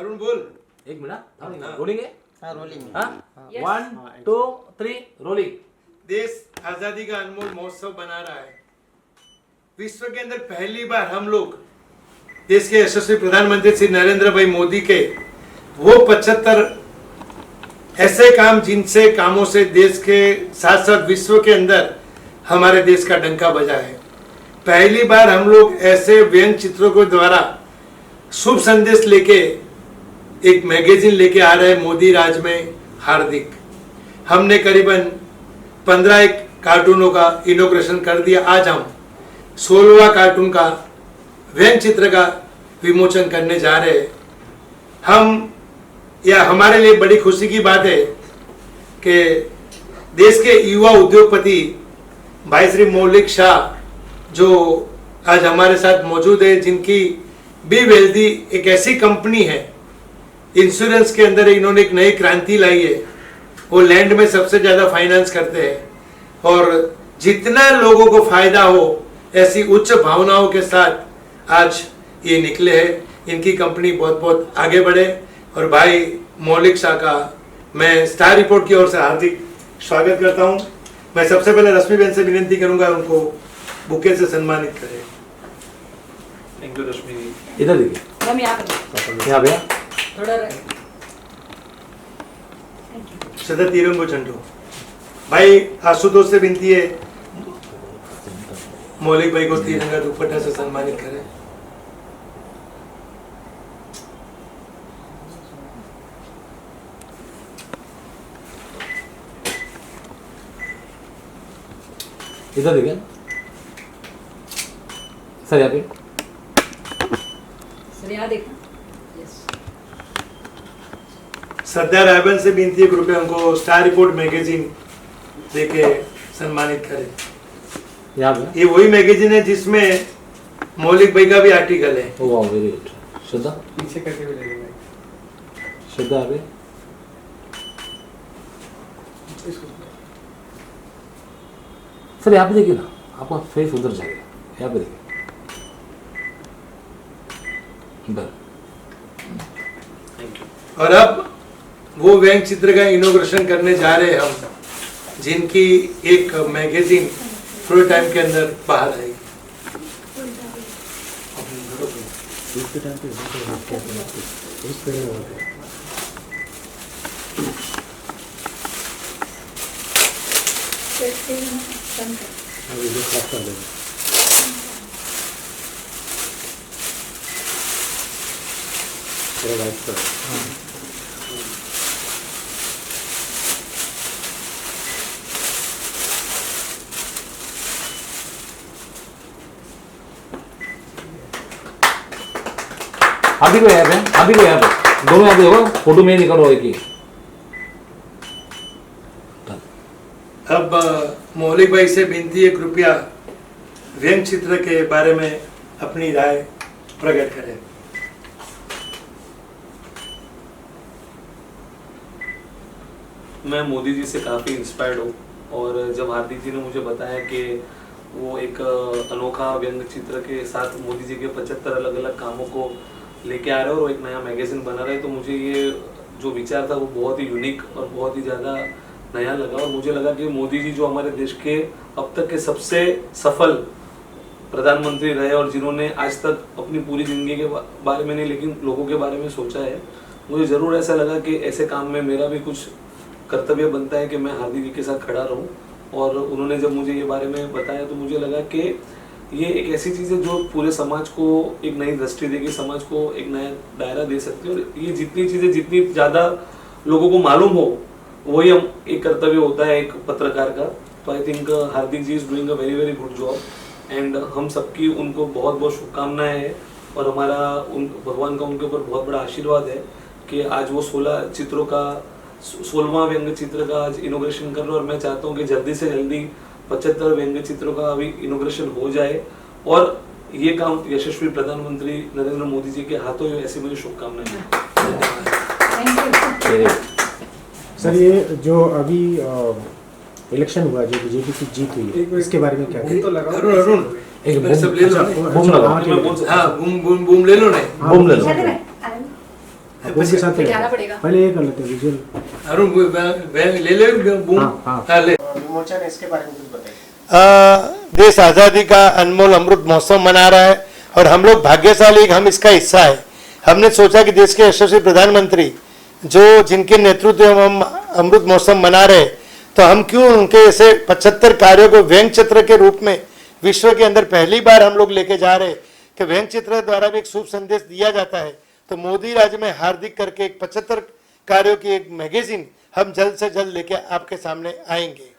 अरुण बोल। एक minute rolling है। हाँ रोलिंग। हाँ 1 2 3 रोलिंग। देश आजादी का अनमोल महोत्सव बना रहा है। विश्व के अंदर पहली बार हम लोग देश के यशस्वी प्रधानमंत्री श्री नरेंद्र भाई मोदी के वो 75 ऐसे काम जिनसे कामों से देश के साथ साथ विश्व के अंदर हमारे देश का डंका बजा है। पहली बार हम लोग ऐसे व्यंग चित्रों के द्वारा शुभ संदेश लेके एक मैगजीन लेके आ रहे हैं मोदी राज में हार्दिक। हमने करीबन 15 कार्टूनों का इनॉग्रेशन कर दिया। आज हम 16वां कार्टून का व्यंग चित्र का विमोचन करने जा रहे हैं। यह हमारे लिए बड़ी खुशी की बात है कि देश के युवा उद्योगपति भाई श्री मौलिक शाह जो आज हमारे साथ मौजूद है, जिनकी बी वेल्दी एक ऐसी कंपनी है, इंश्योरेंस के अंदर इन्होंने एक नई क्रांति लाई है। वो लैंड में सबसे ज्यादा फाइनेंस करते हैं और जितना लोगों को फायदा हो ऐसी उच्च भावनाओं के साथ आज ये निकले हैं। इनकी कंपनी बहुत बहुत आगे बढ़े और भाई मौलिक शाह का मैं स्टार रिपोर्ट की ओर से हार्दिक स्वागत करता हूं। मैं सबसे पहले रश्मि बहन से विनती करूंगा उनको बुके से सम्मानित करें। थैंक यू रश्मि जी। इधर देखिए। हम यहाँ पर यहाँ भैया थोड़ा सदा तिरंगो झंडो। भाई आशुतोष से विनती है मौलिक भाई को तिरंगा दुपट्टा से सम्मानित करें। इधर देखिए सर, यहाँ पे सर यहाँ देखना। यस श्रद्धा रायबन से विनती है कृपया उनको स्टार रिपोर्ट मैगजीन देके सम्मानित करें। यहाँ पे ये वही मैगजीन है जिसमें मौलिक भाई का भी आर्टिकल है। ओ वाह वेरी गुड। श्रद्धा पीछे करके भी ले लेंगे। श्रद्धा यहाँ पे सर, यहाँ पे देखिए ना, आपका फेस उधर जाएगा। यहाँ पे देखिए इधर। और अब वो व्यंग चित्र का इनॉग्रेशन करने जा रहे हैं हम, जिनकी एक मैगजीन थोड़े टाइम के अंदर बाहर आएगी। अभी को यहाँ पे, अभी को यहाँ पे, दोनों यहाँ पे होगा। फोटो में निकलो एक ही। अब मौलिक भाई से विनती है कृपया व्यंग चित्र के बारे में अपनी राय प्रकट करें। मैं मोदी जी से काफ़ी इंस्पायर्ड हूँ और जब हार्दिक जी ने मुझे बताया कि वो एक अनोखा व्यंग चित्र के साथ मोदी जी के 75 अलग अलग कामों को लेके आ रहे हैं और एक नया मैगजीन बना रहे हैं, तो मुझे ये जो विचार था वो बहुत ही यूनिक और बहुत ही ज़्यादा नया लगा। और मुझे लगा कि मोदी जी जो हमारे देश के अब तक के सबसे सफल प्रधानमंत्री रहे और जिन्होंने आज तक अपनी पूरी जिंदगी के बारे में नहीं लेकिन लोगों के बारे में सोचा है, मुझे ज़रूर ऐसा लगा कि ऐसे काम में मेरा भी कुछ कर्तव्य बनता है कि मैं हार्दिक जी के साथ खड़ा रहूं। और उन्होंने जब मुझे ये बारे में बताया तो मुझे लगा कि ये एक ऐसी चीज़ है जो पूरे समाज को एक नई दृष्टि देगी, समाज को एक नया दायरा दे सकती है। और ये जितनी चीज़ें जितनी ज़्यादा लोगों को मालूम हो वही हम एक कर्तव्य होता है एक पत्रकार का। तो I think Hardik ji is doing a very very good job and हम सबकी उनको बहुत बहुत शुभकामनाएं हैं और हमारा भगवान का उनके ऊपर बहुत बड़ा आशीर्वाद है कि आज वो 16 चित्रों का 16वां व्यंग्य चित्र का आज इनोग्रेशन कर रहे हैं। और मैं चाहता हूँ कि जल्दी से जल्दी 75 व्यंग्य चित्रों का अभी इनोग्रेशन हो जाए और ये काम यशस्वी प्रधानमंत्री नरेंद्र मोदी जी के हाथों में, ऐसी मुझे शुभकामनाएं हैं। सर ये जो अभी इलेक्शन हुआ, जो बीजेपी की जीत हुई है, इसके बारे में क्या कहें? तो अरुण एक मेरे सब ले लो। बूम लगाओ। हाँ बूम ले लो ना। बूम ले लो। उनके साथ दिखाना पड़ेगा। पहले ये कर लेते हैं विजुअल। अरुण ले ले बूम। हाँ। हाँ, ले। विमोचन इसके बारे में कुछ बताइए। देश आज़ादी का अनमोल अमृत महोत्सव मना रहा है और हम लोग भाग्यशाली हम इसका हिस्सा है। हमने सोचा कि देश के यशस्वी प्रधानमंत्री जो जिनके नेतृत्व में हम अमृत महोत्सव मना रहे, तो हम क्यों उनके ऐसे 75 कार्यों को व्यंग चित्र के रूप में विश्व के अंदर पहली बार हम लोग लेके जा रहे कि व्यंग चित्र द्वारा भी एक शुभ संदेश दिया जाता है। तो मोदी राज्य में हार्दिक करके एक 75 कार्यों की एक मैगजीन हम जल्द से जल्द लेके आपके सामने आएंगे।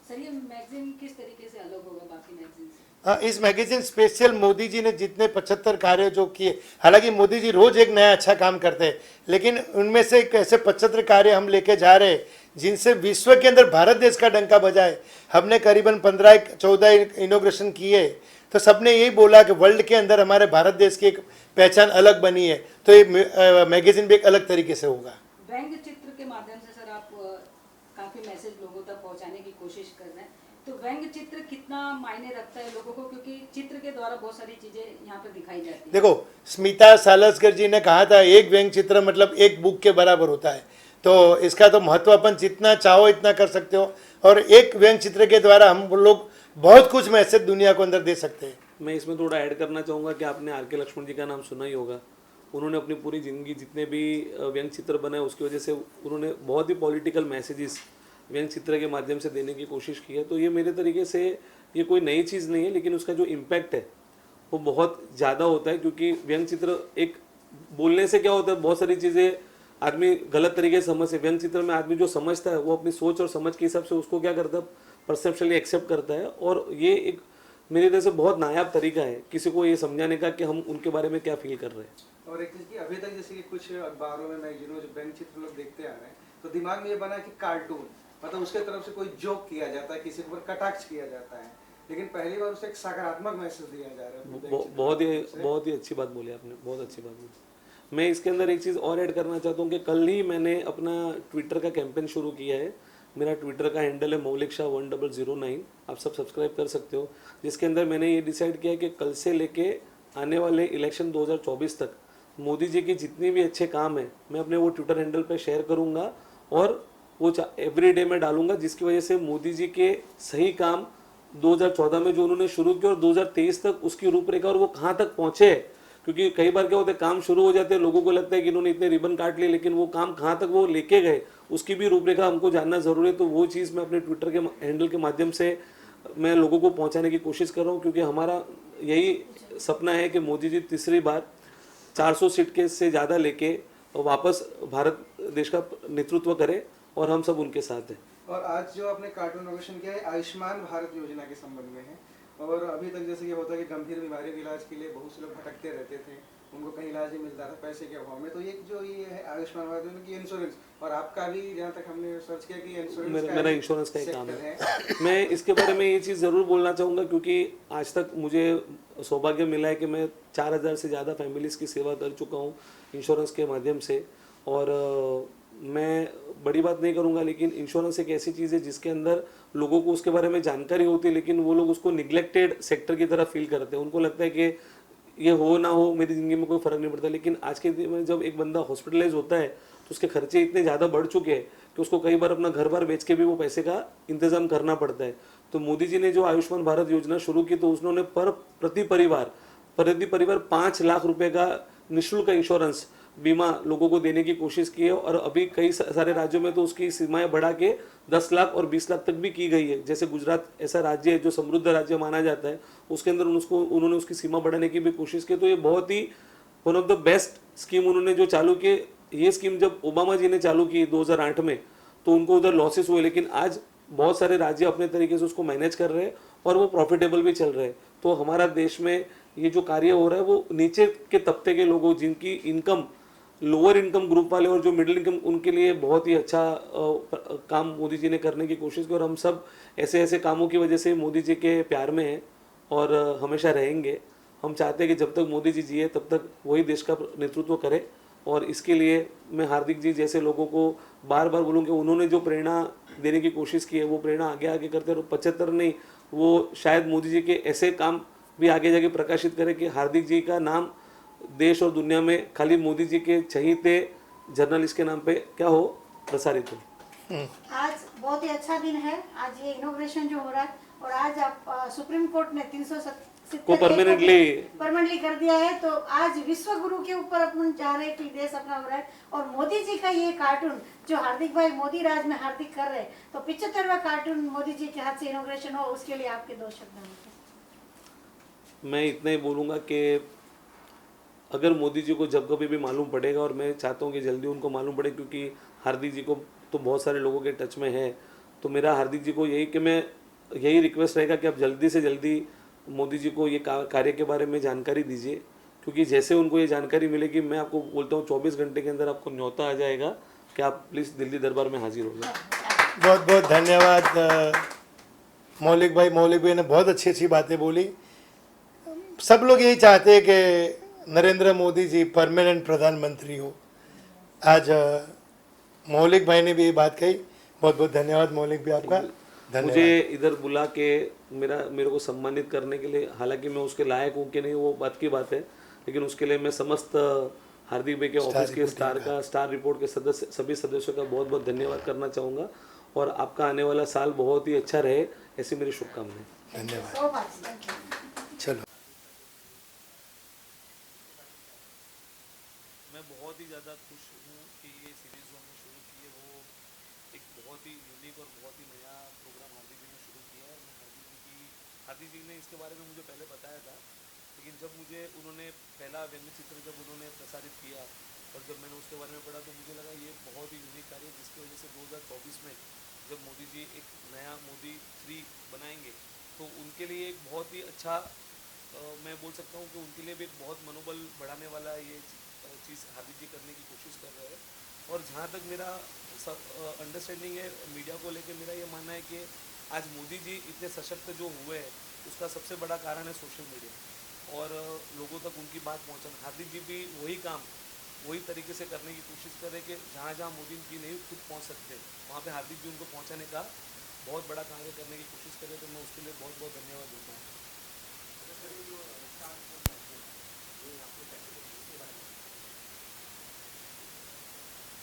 सर ये मैगजीन किस तरीके से अलग होगा बाकी मैगजीन से? इस मैगजीन स्पेशल मोदी जी ने जितने 75 कार्य जो किए, हालांकि मोदी जी रोज एक नया अच्छा काम करते हैं, लेकिन उनमें से एक ऐसे 75 कार्य हम लेके जा रहे हैं जिनसे विश्व के अंदर भारत देश का डंका बजाए। हमने करीबन 15-14 इनोग्रेशन किए, तो सबने यही बोला कि वर्ल्ड के अंदर हमारे भारत देश की एक पहचान अलग बनी है, तो ये मैगजीन भी एक अलग तरीके से होगा। व्यंग चित्र के माध्यम से सर आप काफी मैसेज लोगों तक पहुंचाने की कोशिश कर रहे हैं, तो व्यंग चित्र कितना मायने रखता है लोगों को, क्योंकि चित्र के द्वारा बहुत सारी चीजें यहाँ पर दिखाई जाती है। देखो, स्मिता सालस्कर जी ने कहा था एक व्यंग चित्र मतलब एक बुक के बराबर होता है, तो इसका तो महत्व अपन जितना चाहो इतना कर सकते हो, और एक व्यंग चित्र के द्वारा हम लोग बहुत कुछ मैसेज दुनिया को अंदर दे सकते हैं। मैं इसमें थोड़ा ऐड करना चाहूँगा कि आपने आर.के. लक्ष्मण जी का नाम सुना ही होगा। उन्होंने अपनी पूरी ज़िंदगी जितने भी व्यंग चित्र बनाए उसकी वजह से उन्होंने बहुत ही पॉलिटिकल मैसेजेस व्यंग चित्र के माध्यम से देने की कोशिश की है। तो ये मेरे तरीके से ये कोई नई चीज़ नहीं है, लेकिन उसका जो इम्पैक्ट है वो बहुत ज़्यादा होता है, क्योंकि व्यंग चित्र एक बोलने से क्या होता है, बहुत सारी चीज़ें आदमी गलत तरीके से समझते। व्यंग चित्र में आदमी जो समझता है वो अपनी सोच और समझ के हिसाब से उसको क्या करता है, परसेप्शनली एक्सेप्ट करता है, और ये एक मेरी तरह से बहुत नायाब तरीका है किसी को ये समझाने का कि हम उनके बारे में क्या फील कर रहे हैं। और एक चीज की अभी तक जैसे कि कुछ अखबारों में मैगजीनों जो व्यंग चित्र लोग देखते आ रहे हैं, तो दिमाग में ये बना कि कार्टून मतलब उसके तरफ से कोई जोक किया जाता है, किसी के ऊपर कटाक्ष किया जाता है, लेकिन पहली बार उसे एक सकारात्मक मैसेज दिया जा रहा है। बहुत ही अच्छी बात बोली आपने, बहुत अच्छी बात बोली। मैं इसके अंदर एक चीज़ और ऐड करना चाहता हूँ कि कल ही मैंने अपना ट्विटर का कैंपेन शुरू किया है। मेरा ट्विटर का हैंडल है मौलिक शाह 1009, आप सब सब्सक्राइब कर सकते हो, जिसके अंदर मैंने ये डिसाइड किया कि कल से लेके आने वाले इलेक्शन 2024 तक मोदी जी के जितने भी अच्छे काम हैं मैं अपने वो ट्विटर हैंडल पे शेयर करूँगा, और वो एवरी डे में डालूंगा, जिसकी वजह से मोदी जी के सही काम 2014 में जो उन्होंने शुरू किया और 2023 तक उसकी रूपरेखा और वो कहाँ तक पहुँचे। क्योंकि कई बार क्या होता है, काम शुरू हो जाते हैं, लोगों को लगता है कि इन्होंने इतने रिबन काट लिए, लेकिन वो काम कहाँ तक वो लेके गए उसकी भी रूपरेखा हमको जानना जरूरी है। तो वो चीज़ मैं अपने ट्विटर के हैंडल के माध्यम से मैं लोगों को पहुँचाने की कोशिश कर रहा हूँ, क्योंकि हमारा यही सपना है कि मोदी जी तीसरी बार 400 सीट के से ज़्यादा लेके वापस भारत देश का नेतृत्व करें, और हम सब उनके साथ हैं। और आज जो आपने कार्टून इनोवेशन किया है आयुष्मान भारत योजना के संबंध में है, और अभी तक जैसे ये होता है कि गंभीर बीमारी के इलाज के लिए बहुत से लोग भटकते रहते थे, उनको कहीं इलाज नहीं मिलता था पैसे के अभाव में, तो ये जो ये है आयुष्मान भारत योजना की इंश्योरेंस, और आपका भी जहाँ तक हमने सर्च किया कि इंश्योरेंस मेरा इंश्योरेंस का ही काम है। मैं इसके बारे में ये चीज़ ज़रूर बोलना चाहूँगा, क्योंकि आज तक मुझे सौभाग्य मिला है कि मैं 4000 से ज़्यादा फैमिलीज़ की सेवा कर चुका हूँ इंश्योरेंस के माध्यम से। और मैं बड़ी बात नहीं करूँगा, लेकिन इंश्योरेंस एक ऐसी चीज़ है जिसके अंदर लोगों को उसके बारे में जानकारी होती है, लेकिन वो लोग उसको निगलेक्टेड सेक्टर की तरह फील करते हैं। उनको लगता है कि ये हो ना हो मेरी ज़िंदगी में कोई फ़र्क नहीं पड़ता, लेकिन आज के दिन में जब एक बंदा हॉस्पिटलाइज होता है तो उसके खर्चे इतने ज़्यादा बढ़ चुके हैं कि उसको कई बार अपना घर बार बेच के भी वो पैसे का इंतज़ाम करना पड़ता है। तो मोदी जी ने जो आयुष्मान भारत योजना शुरू की, तो उन्होंने प्रति परिवार 5 लाख रुपए का निःशुल्क इंश्योरेंस बीमा लोगों को देने की कोशिश की है, और अभी कई सारे राज्यों में तो उसकी सीमाएं बढ़ा के 10 लाख और 20 लाख तक भी की गई है। जैसे गुजरात ऐसा राज्य है जो समृद्ध राज्य माना जाता है, उसके अंदर उन्होंने उसकी सीमा बढ़ाने की भी कोशिश की। तो ये बहुत ही one of the best scheme उन्होंने जो चालू की। ये स्कीम जब ओबामा जी ने चालू की 2008 में, तो उनको उधर लॉसेस हुए, लेकिन आज बहुत सारे राज्य अपने तरीके से उसको मैनेज कर रहे हैं और वो प्रॉफिटेबल भी चल रहे हैं। तो हमारा देश में ये जो कार्य हो रहा है वो नीचे के तबके के लोगों, जिनकी इनकम लोअर इनकम ग्रुप वाले और जो मिडिल इनकम, उनके लिए बहुत ही अच्छा काम मोदी जी ने करने की कोशिश की। और हम सब ऐसे ऐसे कामों की वजह से मोदी जी के प्यार में हैं और हमेशा रहेंगे। हम चाहते हैं कि जब तक मोदी जी जिए तब तक वही देश का नेतृत्व करे, और इसके लिए मैं हार्दिक जी जैसे लोगों को बार बार बोलूँ कि उन्होंने जो प्रेरणा देने की कोशिश की है वो प्रेरणा आगे आगे करते हैं। और 75 नहीं, वो शायद मोदी जी के ऐसे काम भी आगे जाके प्रकाशित करें कि हार्दिक जी का नाम देश और दुनिया में खाली मोदी जी के चहीते जर्नलिस्ट के नाम पे क्या हो प्रसारित हो। आज बहुत ही अच्छा दिन है। आज ये इनोग्रेशन जो हो रहा है और आज आप सुप्रीम कोर्ट ने 370 को परमानेंटली कर दिया है, तो आज विश्व गुरु के ऊपर अपन चाह रहे हैं कि देश अपना हो रहा है। और मोदी जी का ये कार्टून जो हार्दिक भाई मोदी राज में हार्दिक कर रहे हैं, तो 75वां कार्टून मोदी जी के हाथ से इनोग्रेशन हो, उसके लिए आपके 2 शब्द हैं। मैं इतना ही बोलूँगा कि अगर मोदी जी को जब कभी भी मालूम पड़ेगा, और मैं चाहता हूँ कि जल्दी उनको मालूम पड़े, क्योंकि हार्दिक जी को तो बहुत सारे लोगों के टच में है, तो मेरा हार्दिक जी को यही रिक्वेस्ट रहेगा कि आप जल्दी से जल्दी मोदी जी को ये कार्य के बारे में जानकारी दीजिए, क्योंकि जैसे उनको ये जानकारी मिलेगी, मैं आपको बोलता हूँ 24 घंटे के अंदर आपको न्योता आ जाएगा कि आप प्लीज़ दिल्ली दरबार में हाजिर हो जाए। बहुत बहुत धन्यवाद मौलिक भाई ने बहुत अच्छी अच्छी बातें बोली। सब लोग यही चाहते हैं कि नरेंद्र मोदी जी परमानेंट प्रधानमंत्री हो। आज मौलिक भाई ने भी ये बात कही। बहुत बहुत धन्यवाद मौलिक भी आपका। मुझे इधर बुला के मेरे को सम्मानित करने के लिए, हालांकि मैं उसके लायक हूँ कि नहीं वो बात की बात है, लेकिन उसके लिए मैं समस्त हार्दिक भाई के ऑफिस के स्टार रिपोर्ट के सभी सदस्यों का बहुत बहुत धन्यवाद करना चाहूँगा। और आपका आने वाला साल बहुत ही अच्छा रहे, ऐसी मेरी शुभकामनाएं। धन्यवाद। चलो, मैं बहुत ही ज़्यादा खुश हूँ कि ये सीरीज़ जो हमने शुरू की है वो एक बहुत ही यूनिक और बहुत ही नया प्रोग्राम हार्दिक जी ने शुरू किया है। हार्दिक जी ने इसके बारे में मुझे पहले बताया था, लेकिन जब मुझे उन्होंने पहला व्यंग्य चित्र जब उन्होंने प्रसारित किया और जब मैंने उसके बारे में पढ़ा, तो मुझे लगा ये बहुत ही यूनिक कार्य है, जिसकी वजह से 2024 में जब मोदी जी एक नया मोदी 3 बनाएंगे, तो उनके लिए एक बहुत ही अच्छा मैं बोल सकता हूँ कि उनके लिए भी एक बहुत मनोबल बढ़ाने वाला ये चीज़ हार्दिक जी करने की कोशिश कर रहे हैं। और जहाँ तक मेरा अंडरस्टैंडिंग है मीडिया को लेकर, मेरा ये मानना है कि आज मोदी जी इतने सशक्त जो हुए हैं, उसका सबसे बड़ा कारण है सोशल मीडिया और लोगों तक उनकी बात पहुँचाना। हार्दिक जी भी वही काम वही तरीके से करने की कोशिश कर रहे हैं कि जहाँ जहाँ मोदी जी नहीं खुद पहुँच सकते, वहाँ पे हार्दिक जी उनको पहुँचाने का बहुत बड़ा कार्य करने की कोशिश कर रहे हैं। तो मैं उसके लिए बहुत बहुत धन्यवाद देता हूँ।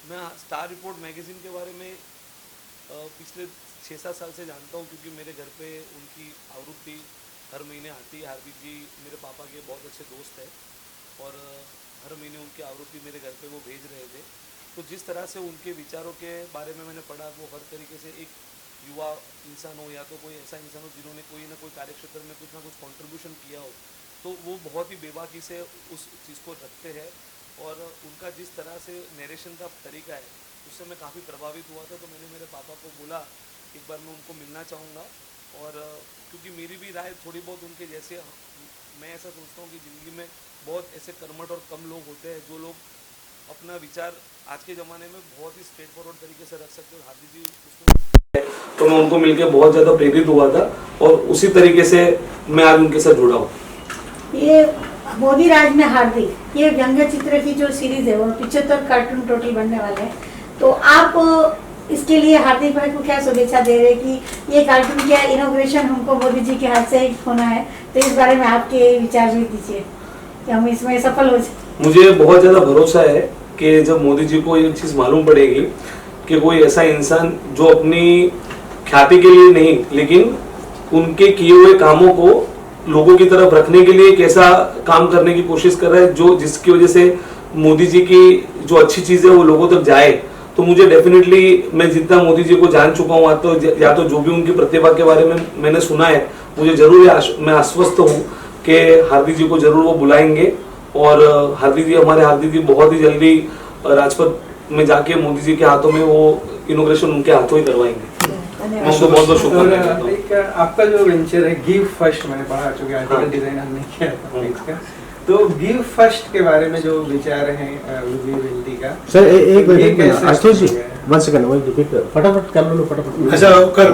मैं स्टार रिपोर्ट मैगज़ीन के बारे में पिछले 6-7 साल से जानता हूँ, क्योंकि मेरे घर पे उनकी आवृत्ति हर महीने आती है। हार्दिक जी मेरे पापा के बहुत अच्छे दोस्त हैं और हर महीने उनकी आवृत्ति मेरे घर पे वो भेज रहे थे। तो जिस तरह से उनके विचारों के बारे में मैंने पढ़ा, वो हर तरीके से एक युवा इंसान हो या तो कोई ऐसा इंसान हो जिन्होंने कोई ना कोई कार्यक्षेत्र में कुछ ना कुछ कंट्रीब्यूशन किया हो, तो वो बहुत ही बेबाकी से उस चीज़ को रखते हैं। और उनका जिस तरह से नरेशन का तरीका है, उससे मैं काफ़ी प्रभावित हुआ था। तो मैंने मेरे पापा को बोला एक बार मैं उनको मिलना चाहूँगा, और क्योंकि मेरी भी राय थोड़ी बहुत उनके जैसे, मैं ऐसा सोचता हूँ कि ज़िंदगी में बहुत ऐसे कर्मठ और कम लोग होते हैं जो लोग अपना विचार आज के ज़माने में बहुत ही स्ट्रेट फॉरवर्ड तरीके से रख सकते हैं। हार्दिक जी उसमें, तो मैं उनको मिलकर बहुत ज़्यादा प्रेरित हुआ था और उसी तरीके से मैं आज उनके साथ जुड़ा हूँ। ये मोदी राज में हार्दिक, ये व्यंग्य चित्र की जो सीरीज है वो 75 कार्टून टोटल बनने वाले हैं। तो आप इसके लिए हार्दिक भाई को क्या शुभेच्छा दे रहे कि ये कार्टून का इनोग्रेशन हमको मोदी जी के हाथ से ही होना है, तो इस बारे में आपके विचार भी दीजिए कि हम इसमें सफल हो जाए। मुझे बहुत ज़्यादा भरोसा है कि जब मोदी जी को ये चीज़ मालूम पड़ेगी कि कोई ऐसा इंसान जो अपनी ख्याति के लिए नहीं, लेकिन उनके किए हुए कामों को लोगों की तरफ रखने के लिए कैसा काम करने की कोशिश कर रहा है, जो जिसकी वजह से मोदी जी की जो अच्छी चीज़ है वो लोगों तक जाए, तो मुझे डेफिनेटली, मैं जितना मोदी जी को जान चुका हूँ, या तो जो भी उनकी प्रतिभा के बारे में मैंने सुना है, मुझे जरूर मैं आश्वस्त हूँ कि हार्दिक जी को जरूर वो बुलाएंगे। और हार्दिक जी बहुत ही जल्दी राजपथ में जाके मोदी जी के हाथों में वो इनोग्रेशन उनके हाथों ही करवाएंगे। मैं उनको बहुत बहुत शुभकामनाएं देता हूं। एक आपका जो वेंचर है गिव फर्स्ट, मैंने पढ़ा, चूंकि आर्टिकल डिजाइन हमने किया था इसका, तो गिव फर्स्ट के बारे में जो विचार हैं विजिबिलिटी का, सर एक कैसे आशीष जी 1 सेकंड, फटाफट कर लो, फटाफट। अच्छा कर